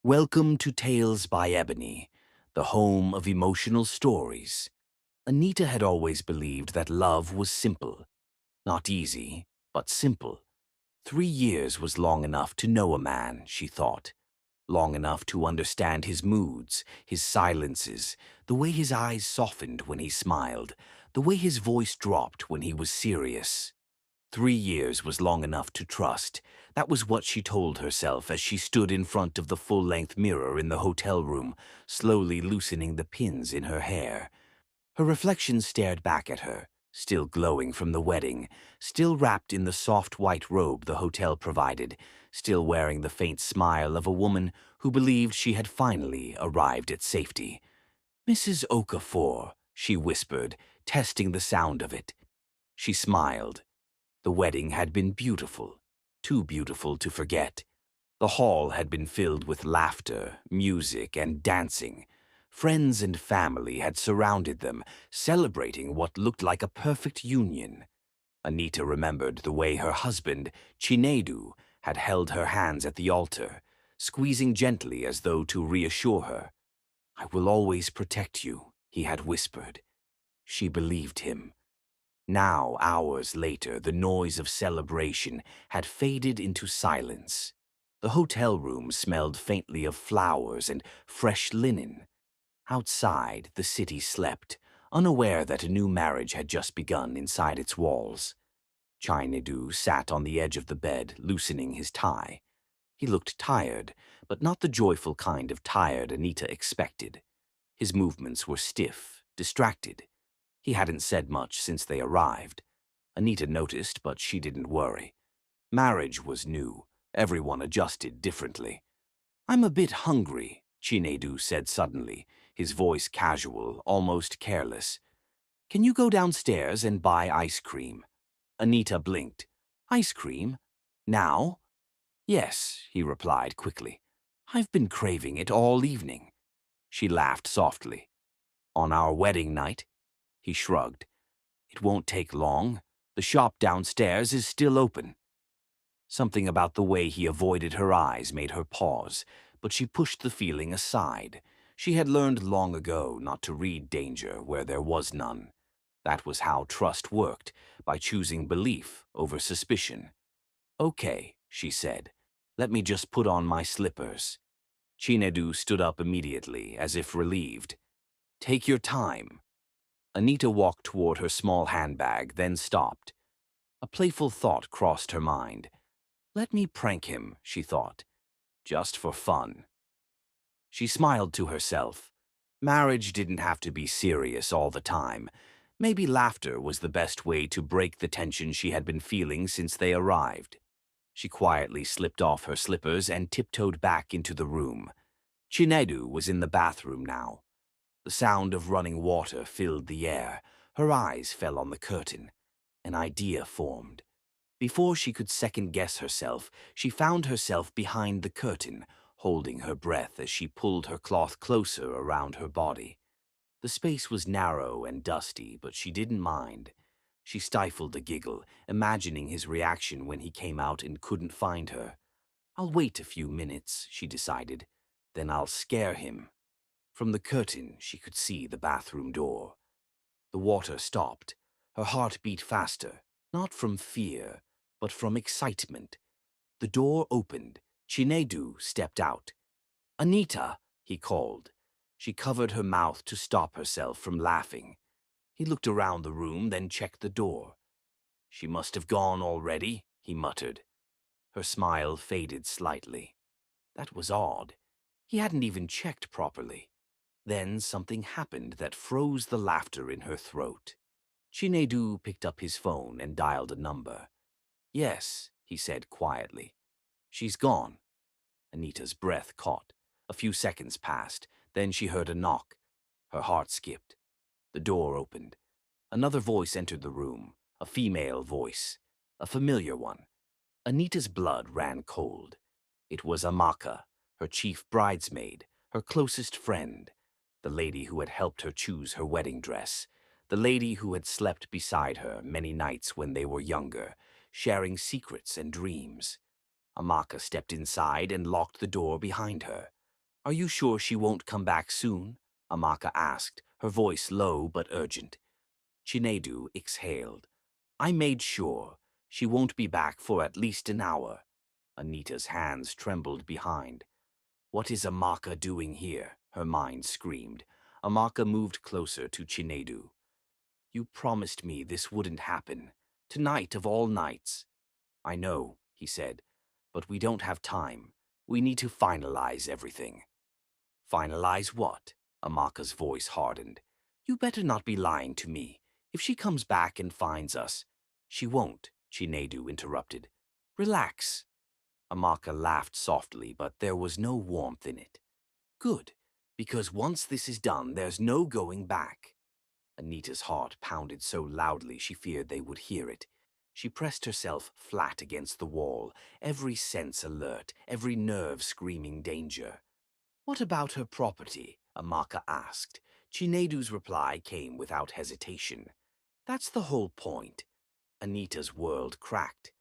Welcome to Tales by Ebony, the home of emotional stories. Anita had always believed that love was simple. Not easy, but simple. 3 years was long enough to know a man, she thought. Long enough to understand his moods, his silences, the way his eyes softened when he smiled, the way his voice dropped when he was serious. 3 years was long enough to trust. That was what she told herself as she stood in front of the full-length mirror in the hotel room, slowly loosening the pins in her hair. Her reflection stared back at her, still glowing from the wedding, still wrapped in the soft white robe the hotel provided, still wearing the faint smile of a woman who believed she had finally arrived at safety. "Mrs. Okafor," she whispered, testing the sound of it. She smiled. The wedding had been beautiful, too beautiful to forget. The hall had been filled with laughter, music, and dancing. Friends and family had surrounded them, celebrating what looked like a perfect union. Anita remembered the way her husband, Chinedu, had held her hands at the altar, squeezing gently as though to reassure her. "I will always protect you," he had whispered. She believed him. Now, hours later, the noise of celebration had faded into silence. The hotel room smelled faintly of flowers and fresh linen. Outside, the city slept, unaware that a new marriage had just begun inside its walls. Chinedu sat on the edge of the bed, loosening his tie. He looked tired, but not the joyful kind of tired Anita expected. His movements were stiff, distracted. He hadn't said much since they arrived. Anita noticed, but she didn't worry. Marriage was new. Everyone adjusted differently. "I'm a bit hungry," Chinedu said suddenly, his voice casual, almost careless. "Can you go downstairs and buy ice cream?" Anita blinked. "Ice cream? Now?" "Yes," he replied quickly. "I've been craving it all evening." She laughed softly. "On our wedding night?" He shrugged. "It won't take long. The shop downstairs is still open." Something about the way he avoided her eyes made her pause, but she pushed the feeling aside. She had learned long ago not to read danger where there was none. That was how trust worked, by choosing belief over suspicion. "Okay," she said. "Let me just put on my slippers." Chinedu stood up immediately, as if relieved. "Take your time." Anita walked toward her small handbag, then stopped. A playful thought crossed her mind. "Let me prank him," she thought. "Just for fun." She smiled to herself. Marriage didn't have to be serious all the time. Maybe laughter was the best way to break the tension she had been feeling since they arrived. She quietly slipped off her slippers and tiptoed back into the room. Chinedu was in the bathroom now. The sound of running water filled the air. Her eyes fell on the curtain. An idea formed. Before she could second-guess herself, she found herself behind the curtain, holding her breath as she pulled her cloth closer around her body. The space was narrow and dusty, but she didn't mind. She stifled a giggle, imagining his reaction when he came out and couldn't find her. "I'll wait a few minutes," she decided. "Then I'll scare him." From the curtain, she could see the bathroom door. The water stopped. Her heart beat faster, not from fear, but from excitement. The door opened. Chinedu stepped out. "Anita," he called. She covered her mouth to stop herself from laughing. He looked around the room, then checked the door. "She must have gone already," he muttered. Her smile faded slightly. That was odd. He hadn't even checked properly. Then something happened that froze the laughter in her throat. Chinedu picked up his phone and dialed a number. "Yes," he said quietly. "She's gone." Anita's breath caught. A few seconds passed. Then she heard a knock. Her heart skipped. The door opened. Another voice entered the room, a female voice, a familiar one. Anita's blood ran cold. It was Amaka, her chief bridesmaid, her closest friend, the lady who had helped her choose her wedding dress, the lady who had slept beside her many nights when they were younger, sharing secrets and dreams. Amaka stepped inside and locked the door behind her. Are you sure she won't come back soon? Amaka asked, her voice low but urgent. Chinedu exhaled. I made sure. She won't be back for at least an hour. Anita's hands trembled behind. What is Amaka doing here? Her mind screamed. Amaka moved closer to Chinedu. You promised me this wouldn't happen. Tonight of all nights. I know, he said, but we don't have time. We need to finalize everything. Finalize what? Amaka's voice hardened. You better not be lying to me. If she comes back and finds us. She won't, Chinedu interrupted. Relax. Amaka laughed softly, but there was no warmth in it. Good, because once this is done, there's no going back. Anita's heart pounded so loudly she feared they would hear it. She pressed herself flat against the wall, every sense alert, every nerve screaming danger. What about her property? Amaka asked. Chinedu's reply came without hesitation. That's the whole point. Anita's world cracked.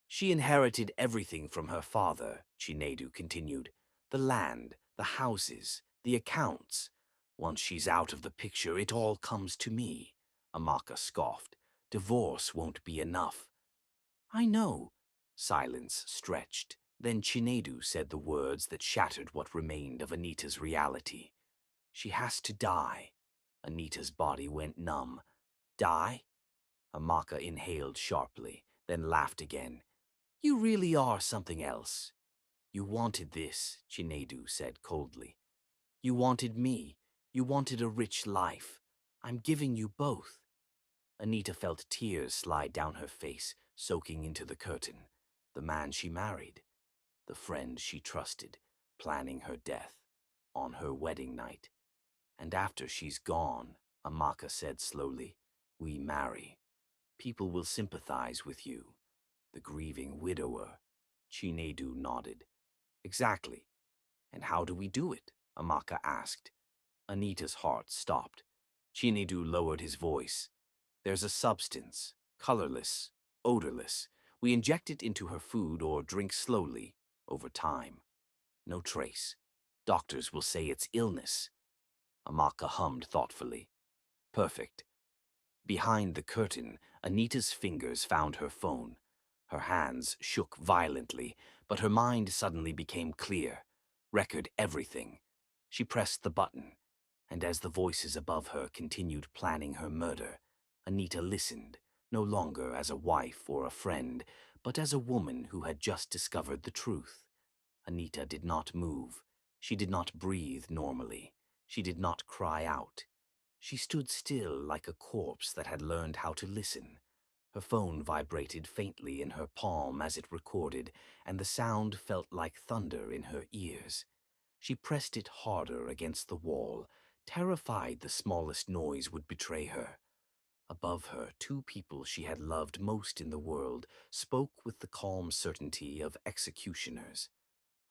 She inherited everything from her father, Chinedu continued. The land, the houses, the accounts. Once she's out of the picture, it all comes to me. Amaka scoffed. Divorce won't be enough. I know. Silence stretched. Then Chinedu said the words that shattered what remained of Anita's reality. She has to die. Anita's body went numb. Die? Amaka inhaled sharply, then laughed again. You really are something else. You wanted this, Chinedu said coldly. You wanted me. You wanted a rich life. I'm giving you both. Anita felt tears slide down her face, soaking into the curtain. The man she married. The friend she trusted, planning her death. On her wedding night. And after she's gone, Amaka said slowly, we marry. People will sympathize with you. The grieving widower. Chinedu nodded. Exactly. And how do we do it? Amaka asked. Anita's heart stopped. Chinedu lowered his voice. There's a substance, colorless, odorless. We inject it into her food or drink slowly, over time. No trace. Doctors will say it's illness. Amaka hummed thoughtfully. Perfect. Behind the curtain, Anita's fingers found her phone. Her hands shook violently, but her mind suddenly became clear. Record everything. She pressed the button, and as the voices above her continued planning her murder, Anita listened, no longer as a wife or a friend, but as a woman who had just discovered the truth. Anita did not move. She did not breathe normally. She did not cry out. She stood still like a corpse that had learned how to listen. Her phone vibrated faintly in her palm as it recorded, and the sound felt like thunder in her ears. She pressed it harder against the wall, terrified the smallest noise would betray her. Above her, two people she had loved most in the world spoke with the calm certainty of executioners.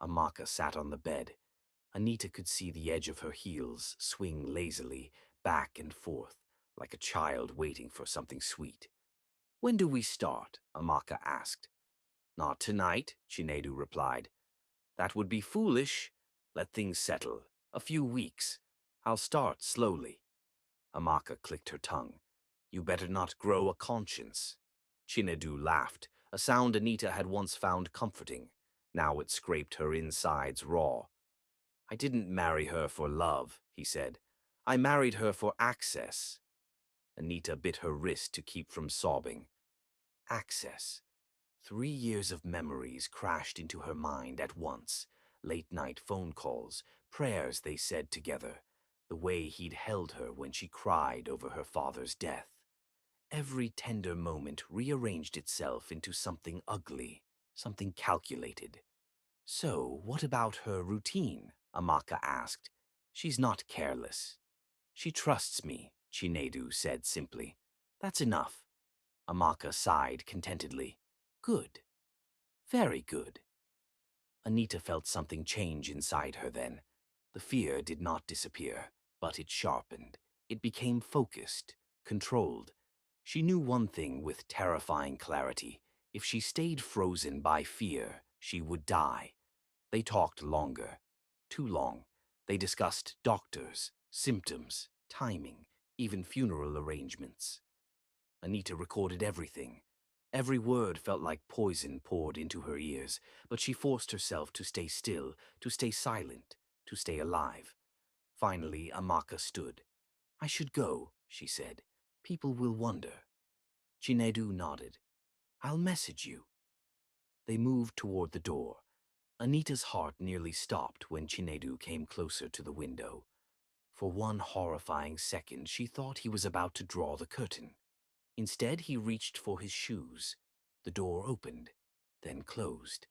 Amaka sat on the bed. Anita could see the edge of her heels swing lazily, back and forth, like a child waiting for something sweet. When do we start? Amaka asked. Not tonight, Chinedu replied. That would be foolish. Let things settle. A few weeks. I'll start slowly. Amaka clicked her tongue. You better not grow a conscience. Chinedu laughed, a sound Anita had once found comforting. Now it scraped her insides raw. I didn't marry her for love, he said. I married her for access. Anita bit her wrist to keep from sobbing. Access. 3 years of memories crashed into her mind at once. Late-night phone calls, prayers they said together, the way he'd held her when she cried over her father's death. Every tender moment rearranged itself into something ugly, something calculated. So, what about her routine? Amaka asked. She's not careless. She trusts me, Chinedu said simply. That's enough. Amaka sighed contentedly. Good. Very good. Anita felt something change inside her then. The fear did not disappear, but it sharpened. It became focused, controlled. She knew one thing with terrifying clarity. If she stayed frozen by fear, she would die. They talked longer. Too long. They discussed doctors, symptoms, timing, even funeral arrangements. Anita recorded everything. Every word felt like poison poured into her ears, but she forced herself to stay still, to stay silent, to stay alive. Finally, Amaka stood. "I should go," she said. "People will wonder." Chinedu nodded. "I'll message you." They moved toward the door. Anita's heart nearly stopped when Chinedu came closer to the window. For one horrifying second, she thought he was about to draw the curtain. Instead, he reached for his shoes. The door opened, then closed.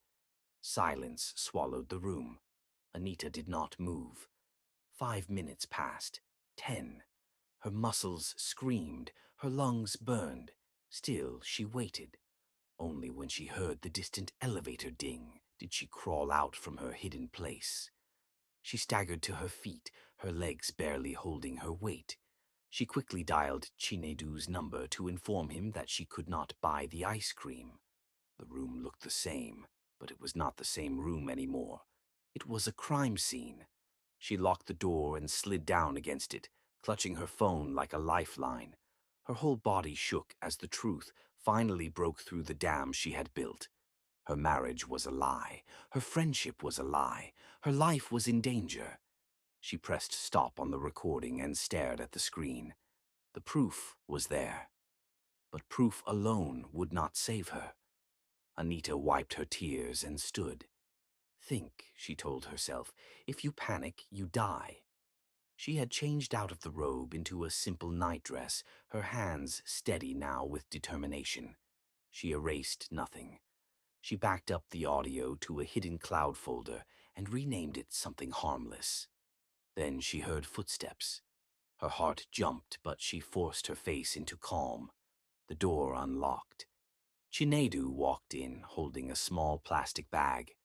Silence swallowed the room. Anita did not move. 5 minutes passed. 10. Her muscles screamed. Her lungs burned. Still, she waited. Only when she heard the distant elevator ding did she crawl out from her hidden place. She staggered to her feet, her legs barely holding her weight. She quickly dialed Chinedu's number to inform him that she could not buy the ice cream. The room looked the same, but it was not the same room anymore. It was a crime scene. She locked the door and slid down against it, clutching her phone like a lifeline. Her whole body shook as the truth finally broke through the dam she had built. Her marriage was a lie. Her friendship was a lie. Her life was in danger. She pressed stop on the recording and stared at the screen. The proof was there. But proof alone would not save her. Anita wiped her tears and stood. "Think," she told herself. "If you panic, you die." She had changed out of the robe into a simple nightdress, her hands steady now with determination. She erased nothing. She backed up the audio to a hidden cloud folder and renamed it something harmless. Then she heard footsteps. Her heart jumped, but she forced her face into calm. The door unlocked. Chinedu walked in, holding a small plastic bag.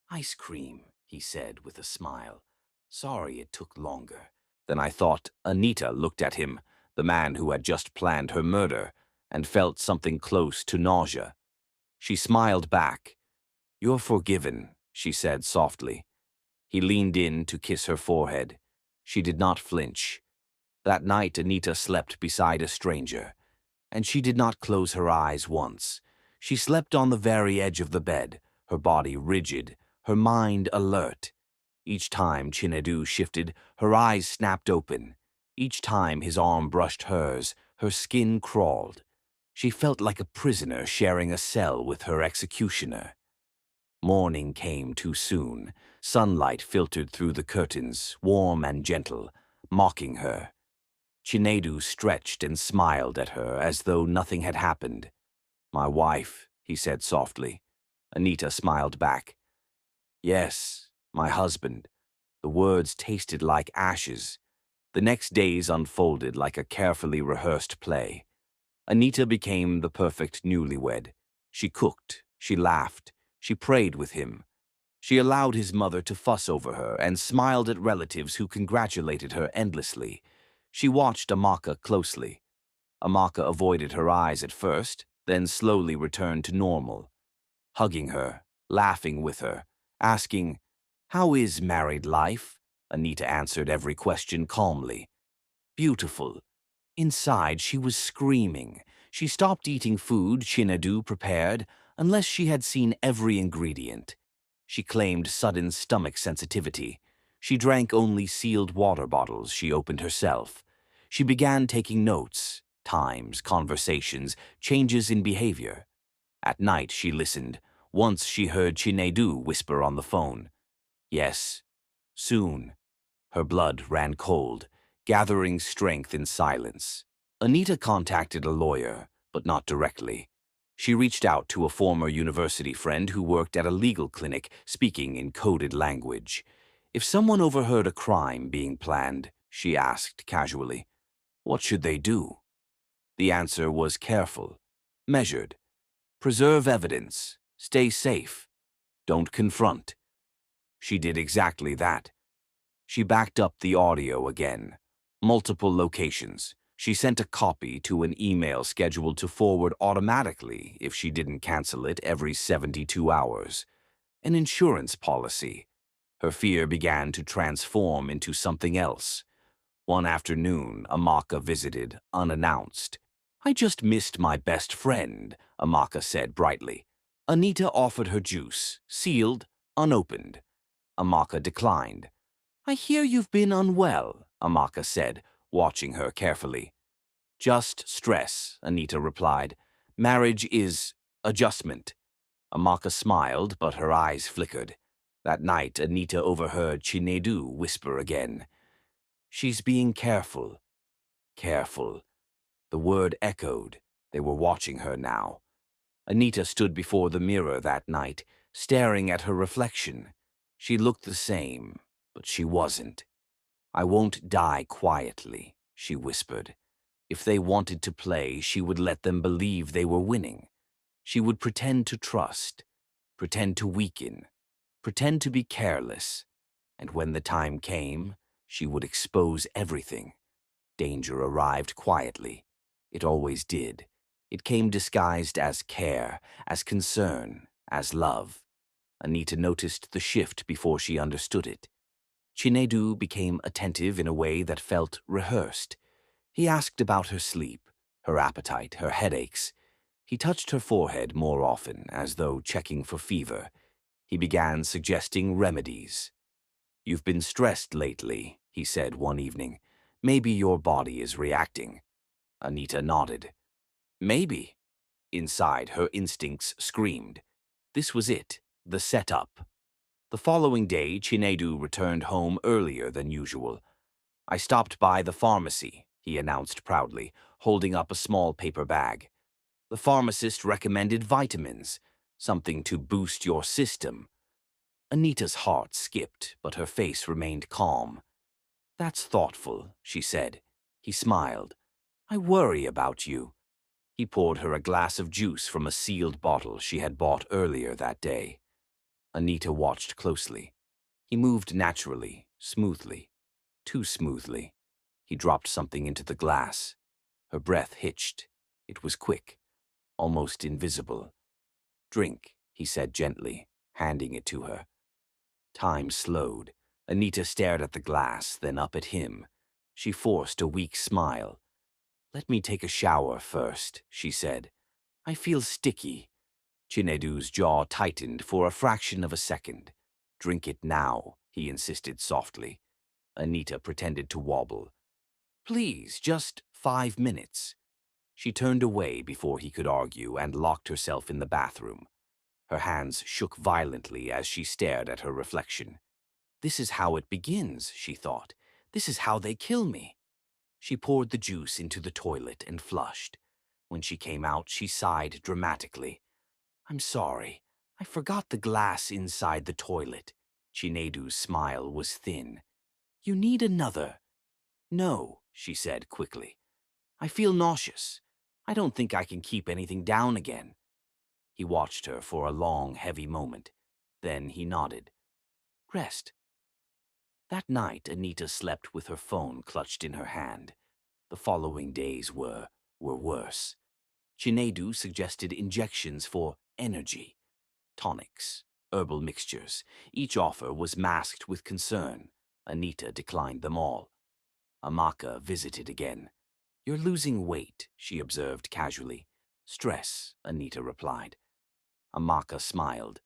"Ice cream," he said with a smile. "Sorry it took longer." Then I thought Anita looked at him, the man who had just planned her murder, and felt something close to nausea. She smiled back. "You're forgiven," she said softly. He leaned in to kiss her forehead. She did not flinch. That night Anita slept beside a stranger, and she did not close her eyes once. She slept on the very edge of the bed, her body rigid, her mind alert. Each time Chinedu shifted, her eyes snapped open. Each time his arm brushed hers, her skin crawled. She felt like a prisoner sharing a cell with her executioner. Morning came too soon. Sunlight filtered through the curtains, warm and gentle, mocking her. Chinedu stretched and smiled at her as though nothing had happened. "My wife," he said softly. Anita smiled back. "Yes, my husband." The words tasted like ashes. The next days unfolded like a carefully rehearsed play. Anita became the perfect newlywed. She cooked, she laughed, she prayed with him. She allowed his mother to fuss over her and smiled at relatives who congratulated her endlessly. She watched Amaka closely. Amaka avoided her eyes at first, then slowly returned to normal. Hugging her, laughing with her, asking, "How is married life?" Anita answered every question calmly. "Beautiful." Inside, she was screaming. She stopped eating food Chinedu prepared unless she had seen every ingredient. She claimed sudden stomach sensitivity. She drank only sealed water bottles she opened herself. She began taking notes, times, conversations, changes in behavior. At night, she listened. Once she heard Chinedu whisper on the phone, "Yes, soon." Her blood ran cold, gathering strength in silence. Anita contacted a lawyer, but not directly. She reached out to a former university friend who worked at a legal clinic speaking in coded language. If someone overheard a crime being planned, she asked casually, what should they do? The answer was careful, measured. Preserve evidence, stay safe, don't confront. She did exactly that. She backed up the audio again. Multiple locations. She sent a copy to an email scheduled to forward automatically if she didn't cancel it every 72 hours. An insurance policy. Her fear began to transform into something else. One afternoon, Amaka visited, unannounced. "I just missed my best friend," Amaka said brightly. Anita offered her juice, sealed, unopened. Amaka declined. "I hear you've been unwell," Amaka said, watching her carefully. "Just stress," Anita replied. "Marriage is adjustment." Amaka smiled, but her eyes flickered. That night, Anita overheard Chinedu whisper again. "She's being careful. Careful." The word echoed. They were watching her now. Anita stood before the mirror that night, staring at her reflection. She looked the same, but she wasn't. "I won't die quietly," she whispered. If they wanted to play, she would let them believe they were winning. She would pretend to trust, pretend to weaken, pretend to be careless. And when the time came, she would expose everything. Danger arrived quietly. It always did. It came disguised as care, as concern, as love. Anita noticed the shift before she understood it. Chinedu became attentive in a way that felt rehearsed. He asked about her sleep, her appetite, her headaches. He touched her forehead more often, as though checking for fever. He began suggesting remedies. "You've been stressed lately," he said one evening. "Maybe your body is reacting." Anita nodded. "Maybe." Inside, her instincts screamed. This was it, the setup. The following day, Chinedu returned home earlier than usual. "I stopped by the pharmacy," he announced proudly, holding up a small paper bag. "The pharmacist recommended vitamins, something to boost your system." Anita's heart skipped, but her face remained calm. "That's thoughtful," she said. He smiled. "I worry about you." He poured her a glass of juice from a sealed bottle she had bought earlier that day. Anita watched closely. He moved naturally, smoothly, too smoothly. He dropped something into the glass. Her breath hitched. It was quick, almost invisible. "Drink," he said gently, handing it to her. Time slowed. Anita stared at the glass, then up at him. She forced a weak smile. "Let me take a shower first," she said. "I feel sticky." Chinedu's jaw tightened for a fraction of a second. "Drink it now," he insisted softly. Anita pretended to wobble. "Please, just 5 minutes." She turned away before he could argue and locked herself in the bathroom. Her hands shook violently as she stared at her reflection. "This is how it begins," she thought. "This is how they kill me." She poured the juice into the toilet and flushed. When she came out, she sighed dramatically. "I'm sorry. I forgot the glass inside the toilet." Chinedu's smile was thin. "You need another." "No," she said quickly. "I feel nauseous. I don't think I can keep anything down again." He watched her for a long, heavy moment. Then he nodded. "Rest." That night, Anita slept with her phone clutched in her hand. The following days were worse. Chinedu suggested injections for energy, tonics, herbal mixtures. Each offer was masked with concern. Anita declined them all. Amaka visited again. "You're losing weight," she observed casually. "Stress," Anita replied. Amaka smiled.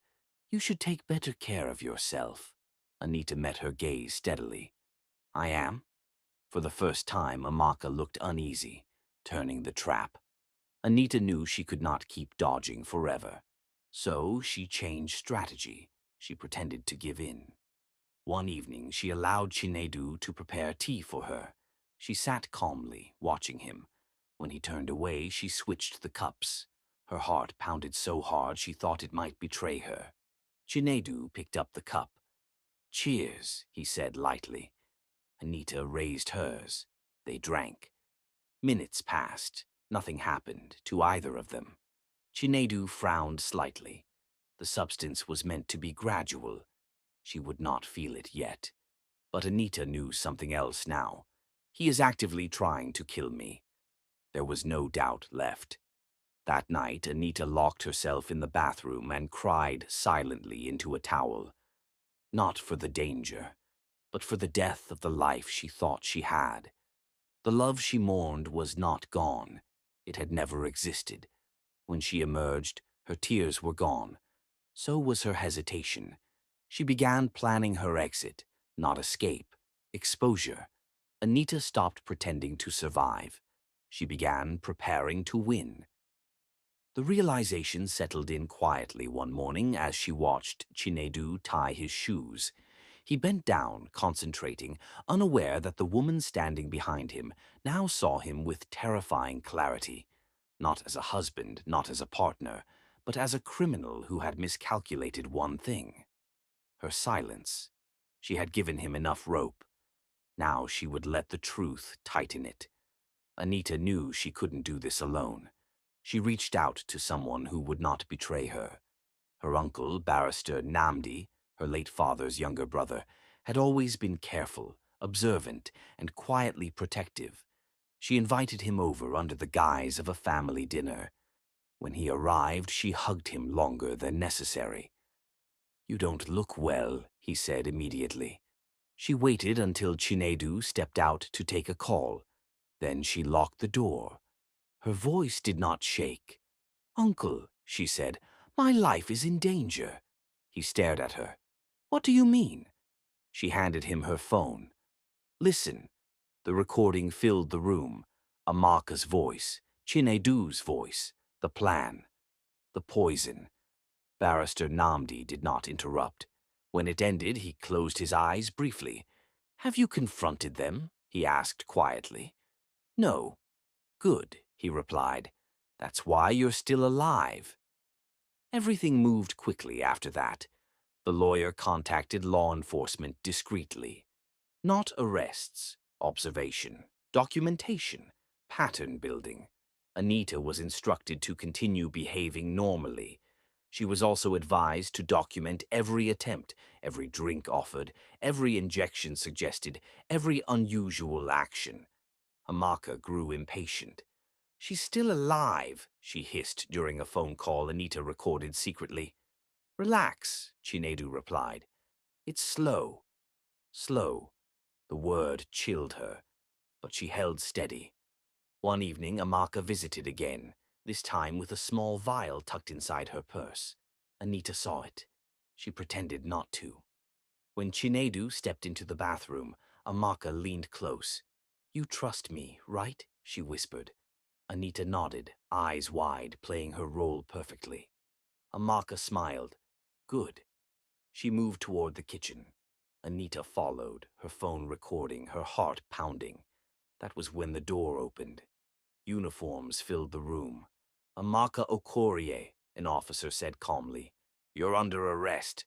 "You should take better care of yourself." Anita met her gaze steadily. "I am?" For the first time, Amaka looked uneasy, turning the trap. Anita knew she could not keep dodging forever. So she changed strategy. She pretended to give in. One evening, she allowed Chinedu to prepare tea for her. She sat calmly, watching him. When he turned away, she switched the cups. Her heart pounded so hard she thought it might betray her. Chinedu picked up the cup. "Cheers," he said lightly. Anita raised hers. They drank. Minutes passed. Nothing happened to either of them. Chinedu frowned slightly. The substance was meant to be gradual. She would not feel it yet. But Anita knew something else now. "He is actively trying to kill me." There was no doubt left. That night, Anita locked herself in the bathroom and cried silently into a towel. Not for the danger, but for the death of the life she thought she had. The love she mourned was not gone. It had never existed. When she emerged, her tears were gone. So was her hesitation. She began planning her exit, not escape, exposure. Anita stopped pretending to survive. She began preparing to win. The realization settled in quietly one morning as she watched Chinedu tie his shoes. He bent down, concentrating, unaware that the woman standing behind him now saw him with terrifying clarity. Not as a husband, not as a partner, but as a criminal who had miscalculated one thing: her silence. She had given him enough rope. Now she would let the truth tighten it. Anita knew she couldn't do this alone. She reached out to someone who would not betray her. Her uncle, Barrister Namdi, her late father's younger brother, had always been careful, observant, and quietly protective. She invited him over under the guise of a family dinner. When he arrived, she hugged him longer than necessary. "You don't look well," he said immediately. She waited until Chinedu stepped out to take a call. Then she locked the door. Her voice did not shake. "Uncle," she said, "my life is in danger." He stared at her. "What do you mean?" She handed him her phone. "Listen." The recording filled the room. Amaka's voice, Chinedu's voice, the plan, the poison. Barrister Namdi did not interrupt. When it ended, he closed his eyes briefly. "Have you confronted them?" he asked quietly. "No." "Good," he replied. "That's why you're still alive." Everything moved quickly after that. The lawyer contacted law enforcement discreetly. Not arrests, observation, documentation, pattern building. Anita was instructed to continue behaving normally. She was also advised to document every attempt, every drink offered, every injection suggested, every unusual action. Amaka grew impatient. "She's still alive," she hissed during a phone call Anita recorded secretly. "Relax," Chinedu replied. "It's slow." Slow. The word chilled her, but she held steady. One evening, Amaka visited again, this time with a small vial tucked inside her purse. Anita saw it. She pretended not to. When Chinedu stepped into the bathroom, Amaka leaned close. "You trust me, right?" she whispered. Anita nodded, eyes wide, playing her role perfectly. Amaka smiled. "Good." She moved toward the kitchen. Anita followed, her phone recording, her heart pounding. That was when the door opened. Uniforms filled the room. "Amaka Okorie," an officer said calmly. "You're under arrest."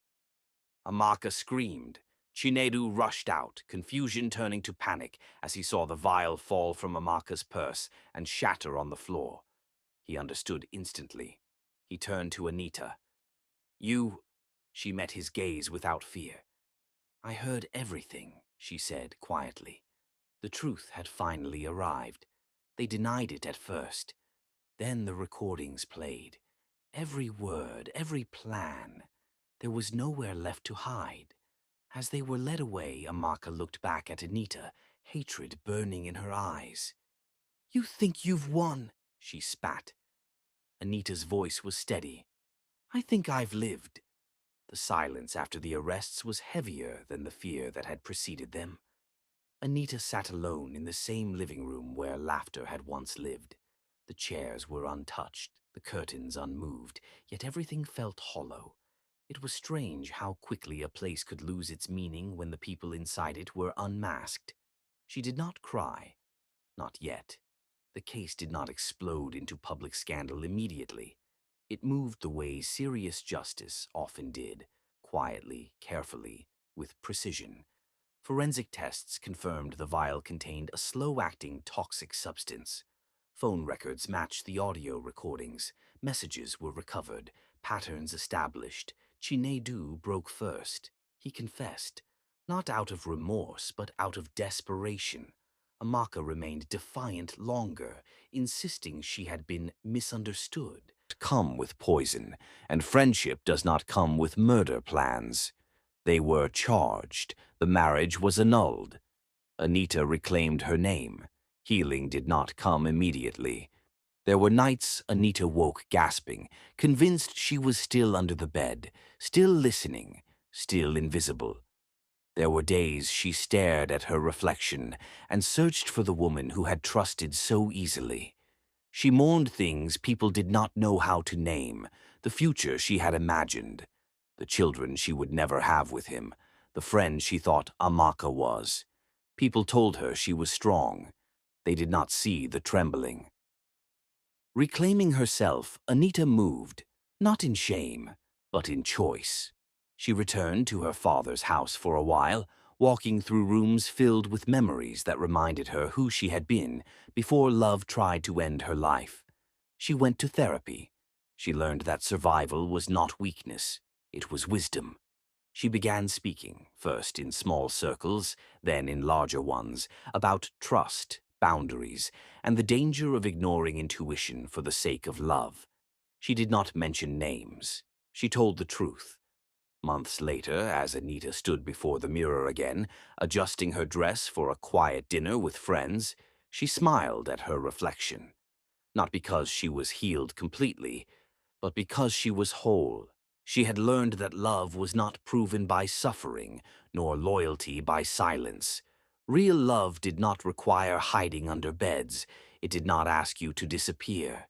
Amaka screamed. Chinedu rushed out, confusion turning to panic as he saw the vial fall from Amaka's purse and shatter on the floor. He understood instantly. He turned to Anita. "You—" She met his gaze without fear. "I heard everything," she said quietly. The truth had finally arrived. They denied it at first. Then the recordings played. Every word, every plan. There was nowhere left to hide. As they were led away, Amaka looked back at Anita, hatred burning in her eyes. "You think you've won," she spat. Anita's voice was steady. "I think I've lived." The silence after the arrests was heavier than the fear that had preceded them. Anita sat alone in the same living room where laughter had once lived. The chairs were untouched, the curtains unmoved, yet everything felt hollow. It was strange how quickly a place could lose its meaning when the people inside it were unmasked. She did not cry. Not yet. The case did not explode into public scandal immediately. It moved the way serious justice often did, quietly, carefully, with precision. Forensic tests confirmed the vial contained a slow-acting toxic substance. Phone records matched the audio recordings. Messages were recovered, patterns established. Chinedu broke first. He confessed, not out of remorse, but out of desperation. Amaka remained defiant longer, insisting she had been misunderstood. Come with poison, and friendship does not come with murder plans. They were charged. The marriage was annulled. Anita reclaimed her name. Healing did not come immediately. There were nights Anita woke gasping, convinced she was still under the bed, still listening, still invisible. There were days she stared at her reflection and searched for the woman who had trusted so easily. She mourned things people did not know how to name, the future she had imagined, the children she would never have with him, the friend she thought Amaka was. People told her she was strong. They did not see the trembling. Reclaiming herself, Anita moved, not in shame, but in choice. She returned to her father's house for a while, walking through rooms filled with memories that reminded her who she had been before love tried to end her life. She went to therapy. She learned that survival was not weakness, it was wisdom. She began speaking, first in small circles, then in larger ones, about trust, boundaries, and the danger of ignoring intuition for the sake of love. She did not mention names. She told the truth. Months later, as Anita stood before the mirror again, adjusting her dress for a quiet dinner with friends, she smiled at her reflection. Not because she was healed completely, but because she was whole. She had learned that love was not proven by suffering, nor loyalty by silence. Real love did not require hiding under beds. It did not ask you to disappear.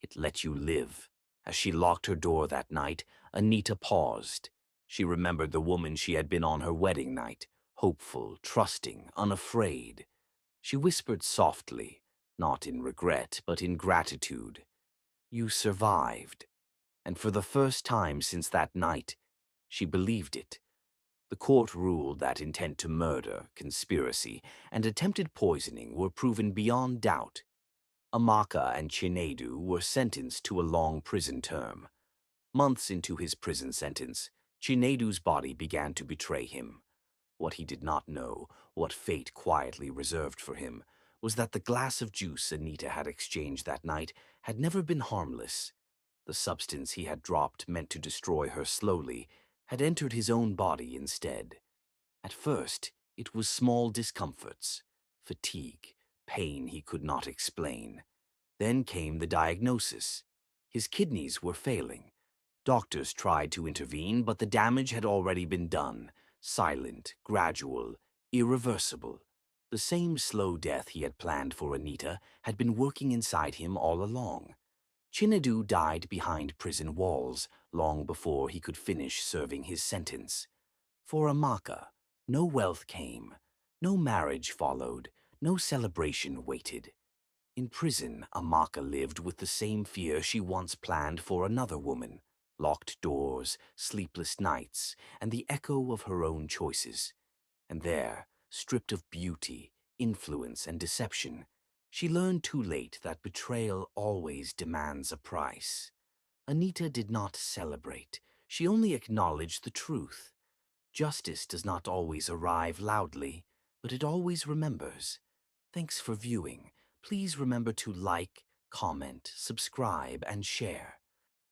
It let you live. As she locked her door that night, Anita paused. She remembered the woman she had been on her wedding night, hopeful, trusting, unafraid. She whispered softly, not in regret, but in gratitude. "You survived." And for the first time since that night, she believed it. The court ruled that intent to murder, conspiracy, and attempted poisoning were proven beyond doubt. Amaka and Chinedu were sentenced to a long prison term. Months into his prison sentence, Chinedu's body began to betray him. What he did not know, what fate quietly reserved for him, was that the glass of juice Anita had exchanged that night had never been harmless. The substance he had dropped meant to destroy her slowly had entered his own body instead. At first, it was small discomforts, fatigue, pain he could not explain. Then came the diagnosis. His kidneys were failing. Doctors tried to intervene, but the damage had already been done. Silent, gradual, irreversible. The same slow death he had planned for Anita had been working inside him all along. Chinedu died behind prison walls long before he could finish serving his sentence. For Amaka, no wealth came, no marriage followed, no celebration waited. In prison, Amaka lived with the same fear she once planned for another woman: locked doors, sleepless nights, and the echo of her own choices. And there, stripped of beauty, influence, and deception, she learned too late that betrayal always demands a price. Anita did not celebrate. She only acknowledged the truth. Justice does not always arrive loudly, but it always remembers. Thanks for viewing. Please remember to like, comment, subscribe, and share.